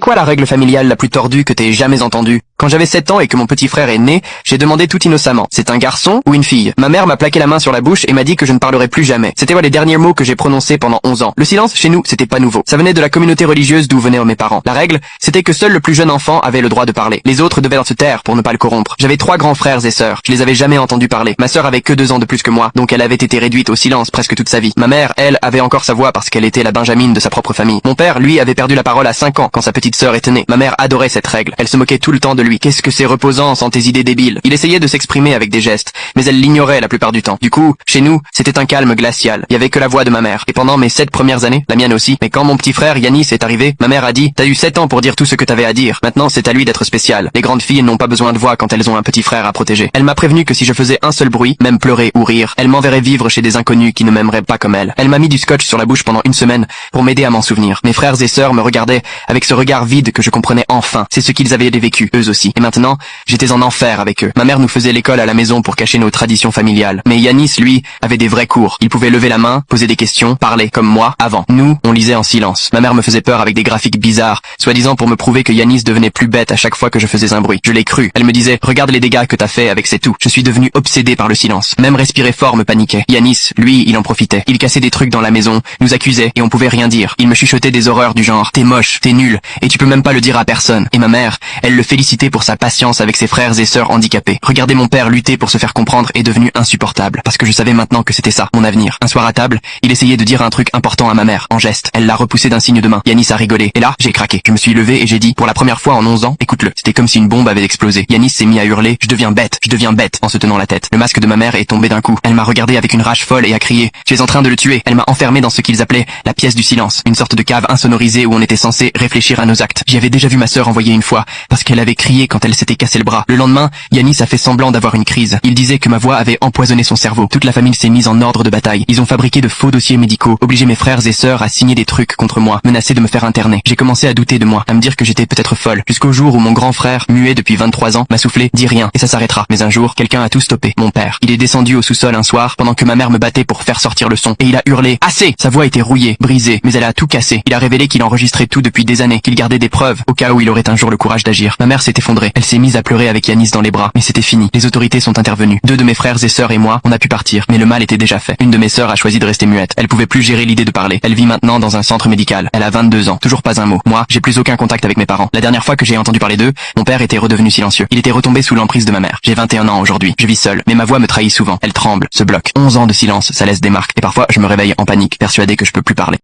Quoi la règle familiale la plus tordue que t'aies jamais entendue? Quand j'avais 7 ans et que mon petit frère est né, j'ai demandé tout innocemment, c'est un garçon ou une fille? Ma mère m'a plaqué la main sur la bouche et m'a dit que je ne parlerai plus jamais. C'était les derniers mots que j'ai prononcés pendant 11 ans. Le silence, chez nous, c'était pas nouveau. Ça venait de la communauté religieuse d'où venaient mes parents. La règle, c'était que seul le plus jeune enfant avait le droit de parler. Les autres devaient se taire pour ne pas le corrompre. J'avais 3 grands frères et sœurs. Je les avais jamais entendus parler. Ma sœur avait que 2 ans de plus que moi, donc elle avait été réduite au silence presque toute sa vie. Ma mère, elle, avait encore sa voix parce qu'elle était la benjamine de sa propre famille. Mon père, lui, avait perdu la parole à 5 ans quand sa petite sœur était née. Ma mère adorait cette règle. Elle se moquait tout le temps de lui. Qu'est-ce que c'est reposant sans tes idées débiles. Il essayait de s'exprimer avec des gestes, mais elle l'ignorait la plupart du temps. Du coup, chez nous, c'était un calme glacial. Il y avait que la voix de ma mère. Et pendant mes 7 premières années, la mienne aussi, mais quand mon petit frère Yanis est arrivé, ma mère a dit: t'as eu 7 ans pour dire tout ce que t'avais à dire. Maintenant, c'est à lui d'être spécial. Les grandes filles n'ont pas besoin de voix quand elles ont un petit frère à protéger. Elle m'a prévenu que si je faisais un seul bruit, même pleurer ou rire, elle m'enverrait vivre chez des inconnus qui ne m'aimeraient pas comme elle. Elle m'a mis du scotch sur la bouche pendant une semaine pour m'aider à m'en souvenir. Mes frères et sœurs me regardaient avec ce regard vide que je comprenais enfin. C'est ce qu'ils avaient vécu, eux aussi. Et maintenant, j'étais en enfer avec eux. Ma mère nous faisait l'école à la maison pour cacher nos traditions familiales. Mais Yanis, lui, avait des vrais cours. Il pouvait lever la main, poser des questions, parler, comme moi, avant. Nous, on lisait en silence. Ma mère me faisait peur avec des graphiques bizarres, soi-disant pour me prouver que Yanis devenait plus bête à chaque fois que je faisais un bruit. Je l'ai cru. Elle me disait: regarde les dégâts que t'as fait avec c'est tout. Je suis devenu obsédé par le silence. Même respirer fort me paniquait. Yanis, lui, il en profitait. Il cassait des trucs dans la maison, nous accusait, et on pouvait rien dire. Il me chuchotait des horreurs du genre: t'es moche, t'es nul, et tu peux même pas le dire à personne. Et ma mère, elle le félicitait pour sa patience avec ses frères et sœurs handicapés. Regarder mon père lutter pour se faire comprendre est devenu insupportable, parce que je savais maintenant que c'était ça, mon avenir. Un soir à table, il essayait de dire un truc important à ma mère, en geste. Elle l'a repoussé d'un signe de main. Yanis a rigolé. Et là, j'ai craqué. Je me suis levé et j'ai dit, pour la première fois en 11 ans, écoute-le. C'était comme si une bombe avait explosé. Yanis s'est mis à hurler: je deviens bête, en se tenant la tête. Le masque de ma mère est tombé d'un coup. Elle m'a regardé avec une rage folle et a crié: tu es en train de le tuer. Elle m'a enfermé dans ce qu'ils appelaient la pièce du silence, une sorte de cave insonorisée où on était censé réfléchir à nos actes. J'y avais déjà vu ma sœur envoyer une fois, parce qu'elle avait crié quand elle s'était cassé le bras. Le lendemain, Yanis a fait semblant d'avoir une crise. Il disait que ma voix avait empoisonné son cerveau. Toute la famille s'est mise en ordre de bataille. Ils ont fabriqué de faux dossiers médicaux, obligé mes frères et sœurs à signer des trucs contre moi, menacé de me faire interner. J'ai commencé à douter de moi, à me dire que j'étais peut-être folle, jusqu'au jour où mon grand frère, muet depuis 23 ans, m'a soufflé: dis rien, et ça s'arrêtera. Mais un jour, quelqu'un a tout stoppé. Mon père. Il est descendu au sous-sol un soir, pendant que ma mère me battait pour faire sortir le son, et il a hurlé: assez! Sa voix était rouillée, brisée, mais elle a tout cassé. Il a révélé qu'il enregistrait tout depuis des années, qu'il gardait des preuves, au cas où il aurait un jour le courage d'agir. Ma mère s'est effondrée. Elle s'est mise à pleurer avec Yanis dans les bras. Mais c'était fini. Les autorités sont intervenues. 2 de mes frères et sœurs et moi, on a pu partir. Mais le mal était déjà fait. Une de mes sœurs a choisi de rester muette. Elle pouvait plus gérer l'idée de parler. Elle vit maintenant dans un centre médical. Elle a 22 ans. Toujours pas un mot. Moi, j'ai plus aucun contact avec mes parents. La dernière fois que j'ai entendu parler d'eux, mon père était redevenu silencieux. Il était retombé sous l'emprise de ma mère. J'ai 21 ans aujourd'hui. Je vis seule. Mais ma voix me trahit souvent. Elle tremble, se bloque. 11 ans de silence, ça laisse des marques. Et parfois, je me réveille en panique, persuadé que je peux plus parler.